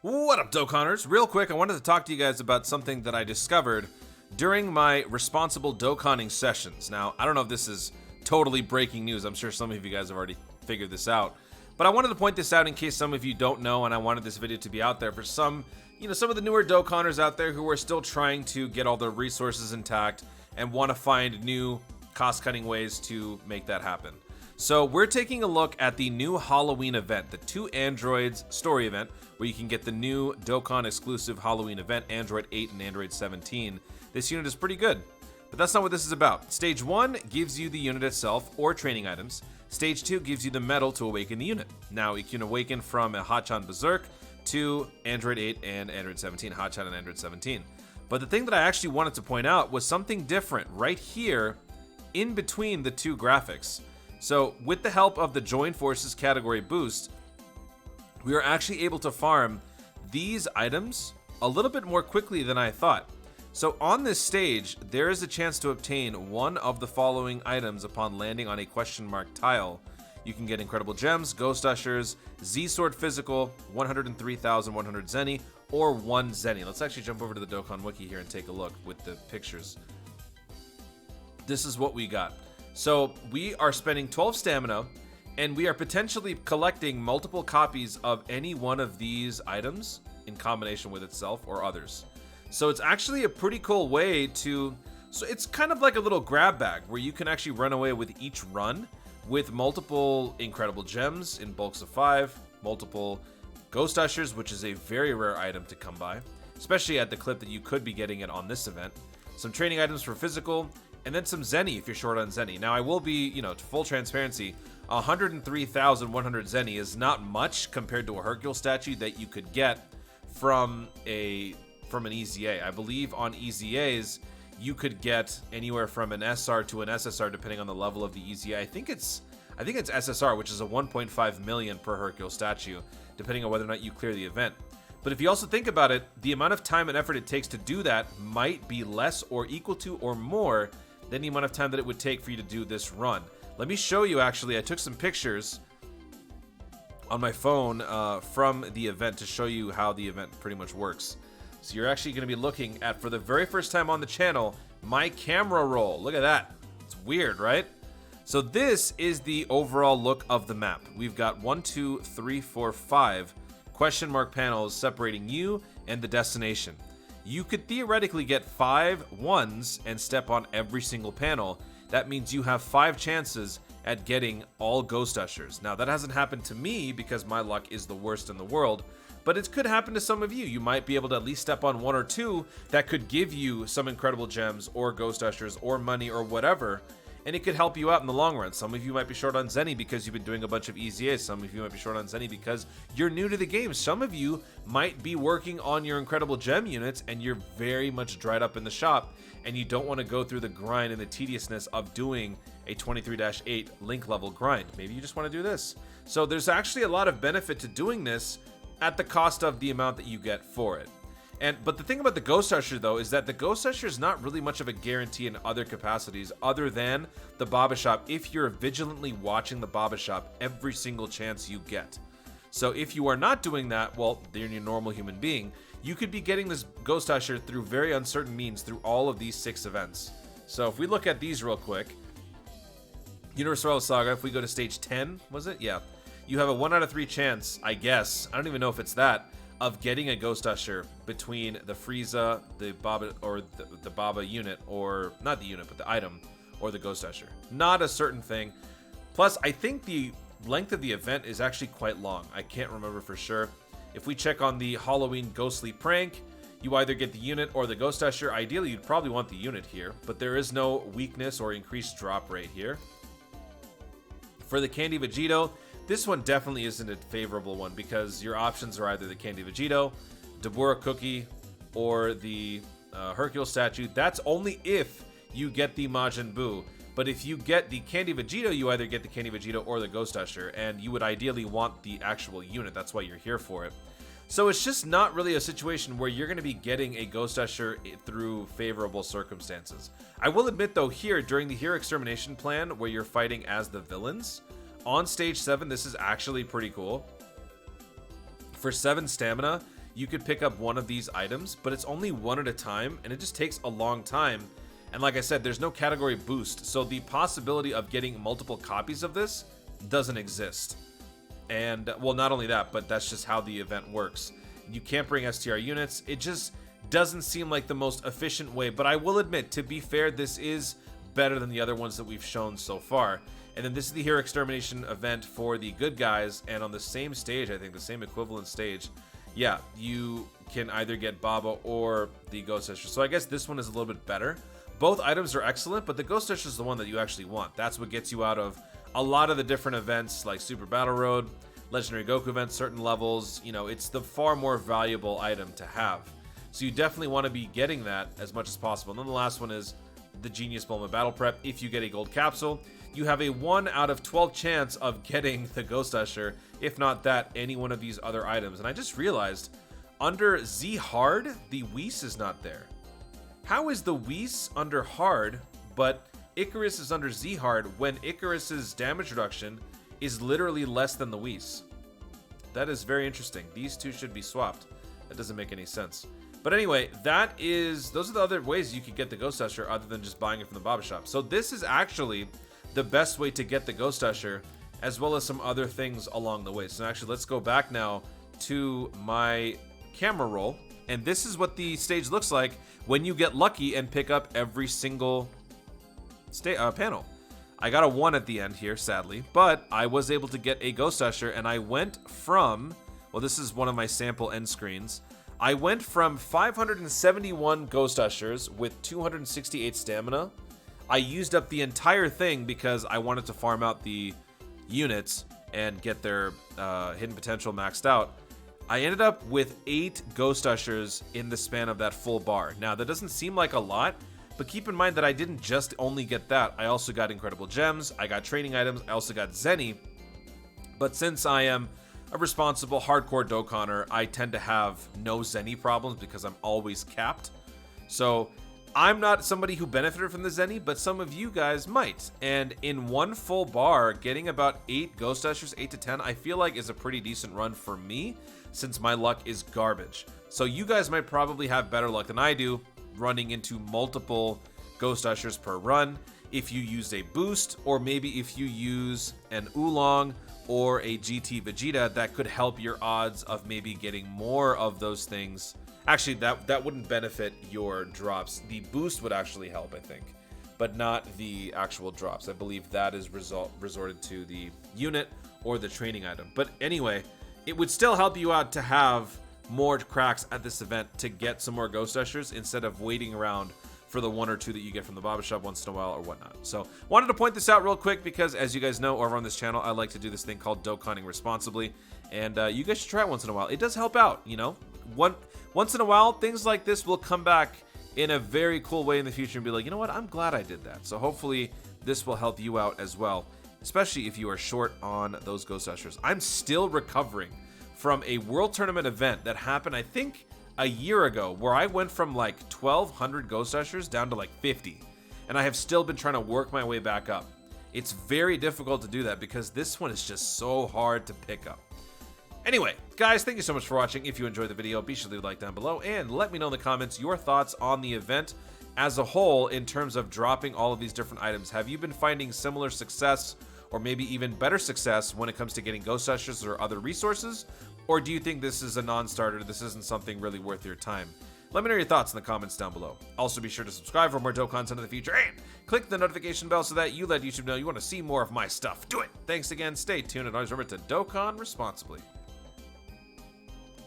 What up, Dokkanners? Real quick, I wanted to talk to you guys about something that I discovered during my responsible Dokkanning sessions. Now, I don't know if this is totally breaking news. I'm sure some of you guys have already figured this out. But I wanted to point this out in case some of you don't know, and I wanted this video to be out there for some of the newer Dokkanners out there who are still trying to get all their resources intact and want to find new cost-cutting ways to make that happen. So we're taking a look at the new Halloween event, the 2 Androids story event, where you can get the new Dokkan exclusive Halloween event, Android 8 and Android 17. This unit is pretty good, but that's not what this is about. Stage 1 gives you the unit itself or training items. Stage 2 gives you the medal to awaken the unit. Now, you can awaken from a Hachan Berserk to Android 8 and Android 17, Hachan and Android 17. But the thing that I actually wanted to point out was something different right here in between the two graphics. So with the help of the Join Forces category boost, we are actually able to farm these items a little bit more quickly than I thought. So on this stage, there is a chance to obtain one of the following items upon landing on a question mark tile. You can get Incredible Gems, Ghost Ushers, Z-Sword Physical, 103,100 Zenny, or 1 Zenny. Let's actually jump over to the Dokkan Wiki here and take a look with the pictures. This is what we got. So we are spending 12 stamina, and we are potentially collecting multiple copies of any one of these items in combination with itself or others. So it's actually a pretty cool way to... So it's kind of like a little grab bag where you can actually run away with each run with multiple Incredible Gems in bulks of 5, multiple Ghost Ushers, which is a very rare item to come by, especially at the clip that you could be getting it on this event, some training items for physical, and then some Zenny if you're short on Zenny. Now, I will be, to full transparency, 103,100 Zenny is not much compared to a Hercule statue that you could get from an EZA. I believe on EZAs, you could get anywhere from an SR to an SSR depending on the level of the EZA. I think it's SSR, which is a 1.5 million per Hercule statue, depending on whether or not you clear the event. But if you also think about it, the amount of time and effort it takes to do that might be less or equal to or more than the amount of time that it would take for you to do this run. Let me show you, actually. I took some pictures on my phone from the event to show you how the event pretty much works. So you're actually going to be looking at, for the very first time on the channel, my camera roll. Look at that. It's weird, right? So this is the overall look of the map. We've got 1, 2, 3, 4, 5 question mark panels separating you and the destination. You could theoretically get 5 ones and step on every single panel. That means you have 5 chances at getting all Ghost Ushers. Now, that hasn't happened to me because my luck is the worst in the world, but it could happen to some of you. You might be able to at least step on 1 or 2 that could give you some Incredible Gems or Ghost Ushers or money or whatever, and it could help you out in the long run. Some of you might be short on Zenny because you've been doing a bunch of EZAs. Some of you might be short on Zenny because you're new to the game. Some of you might be working on your Incredible Gem units and you're very much dried up in the shop and you don't want to go through the grind and the tediousness of doing a 23-8 link level grind. Maybe you just want to do this. So there's actually a lot of benefit to doing this at the cost of the amount that you get for it. But the thing about the Ghost Usher, though, is that the Ghost Usher is not really much of a guarantee in other capacities other than the Baba Shop if you're vigilantly watching the Baba Shop every single chance you get. So if you are not doing that, well, you're a normal human being, you could be getting this Ghost Usher through very uncertain means through all of these 6 events. So if we look at these real quick, Universal Saga, if we go to stage 10, was it? Yeah. You have a 1 out of 3 chance, I guess, I don't even know if it's that, of getting a Ghost Usher between the Frieza, the Baba, or the Baba unit, or not the unit, but the item, or the Ghost Usher. Not a certain thing. Plus, I think the length of the event is actually quite long. I can't remember for sure. If we check on the Halloween Ghostly Prank, you either get the unit or the Ghost Usher. Ideally, you'd probably want the unit here, but there is no weakness or increased drop rate here. For the Candy Vegito, this one definitely isn't a favorable one because your options are either the Candy Vegito, Dabura Cookie, or the Hercule statue. That's only if you get the Majin Buu. But if you get the Candy Vegito, you either get the Candy Vegito or the Ghost Usher, and you would ideally want the actual unit. That's why you're here for it. So it's just not really a situation where you're going to be getting a Ghost Usher through favorable circumstances. I will admit, though, here, during the Hero Extermination plan, where you're fighting as the villains, on stage 7, this is actually pretty cool. For 7 stamina, you could pick up one of these items, but it's only one at a time, and it just takes a long time. And like I said, there's no category boost, so the possibility of getting multiple copies of this doesn't exist. And, well, not only that, but that's just how the event works. You can't bring STR units. It just doesn't seem like the most efficient way, but I will admit, to be fair, this is better than the other ones that we've shown so far. And then this is the Hero Extermination event for the good guys, and on the same stage, I think the same equivalent stage, yeah, you can either get Baba or the Ghost Usher. So I guess this one is a little bit better. Both items are excellent, but the Ghost Usher is the one that you actually want. That's what gets you out of a lot of the different events like Super Battle Road, Legendary Goku events, certain levels. You know, it's the far more valuable item to have. So you definitely want to be getting that as much as possible. And then the last one is the Genius Bulma Battle Prep. If you get a gold capsule, you have a 1 out of 12 chance of getting the Ghost Usher. If not that, any one of these other items. And I just realized, under Z Hard, the Whis is not there. How is the Whis under Hard, but Icarus is under Z Hard when Icarus's damage reduction is literally less than the Whis? That is very interesting. These two should be swapped. That doesn't make any sense. But anyway, those are the other ways you could get the Ghost Usher other than just buying it from the Baba Shop. So this is actually the best way to get the Ghost Usher, as well as some other things along the way. So actually, let's go back now to my camera roll. And this is what the stage looks like when you get lucky and pick up every single panel. I got a 1 at the end here, sadly, but I was able to get a Ghost Usher, and I went from, well, this is one of my sample end screens. I went from 571 Ghost Ushers with 268 stamina. I used up the entire thing because I wanted to farm out the units and get their hidden potential maxed out. I ended up with 8 Ghost Ushers in the span of that full bar. Now, that doesn't seem like a lot, but keep in mind that I didn't just only get that. I also got Incredible Gems, I got training items, I also got Zenny. But since I am a responsible hardcore Dokkaner, I tend to have no Zenny problems because I'm always capped. So I'm not somebody who benefited from the Zenny, but some of you guys might. And in one full bar, getting about 8 Ghost Ushers, 8 to 10, I feel like is a pretty decent run for me, since my luck is garbage. So you guys might probably have better luck than I do, running into multiple Ghost Ushers per run. If you use a boost, or maybe if you use an Oolong or a GT Vegeta, that could help your odds of maybe getting more of those things. Actually, that wouldn't benefit your drops. The boost would actually help, I think, but not the actual drops. I believe that is resorted to the unit or the training item. But anyway, it would still help you out to have more cracks at this event to get some more Ghost Ushers instead of waiting around for the 1 or 2 that you get from the Baba Shop once in a while or whatnot. So wanted to point this out real quick because, as you guys know, over on this channel, I like to do this thing called Dokkaning Responsibly, and you guys should try it once in a while. It does help out, you know. Once in a while, things like this will come back in a very cool way in the future and be like, you know what, I'm glad I did that. So hopefully this will help you out as well, especially if you are short on those Ghost Ushers. I'm still recovering from a World Tournament event that happened, I think, a year ago, where I went from like 1,200 Ghost Ushers down to like 50, and I have still been trying to work my way back up. It's very difficult to do that because this one is just so hard to pick up. Anyway, guys, thank you so much for watching. If you enjoyed the video, be sure to leave a like down below and let me know in the comments your thoughts on the event as a whole in terms of dropping all of these different items. Have you been finding similar success or maybe even better success when it comes to getting Ghost Ushers or other resources? Or do you think this is a non-starter, this isn't something really worth your time? Let me know your thoughts in the comments down below. Also, be sure to subscribe for more Dokkan content in the future, and click the notification bell so that you let YouTube know you want to see more of my stuff. Do it! Thanks again, stay tuned, and always remember to Dokkan responsibly.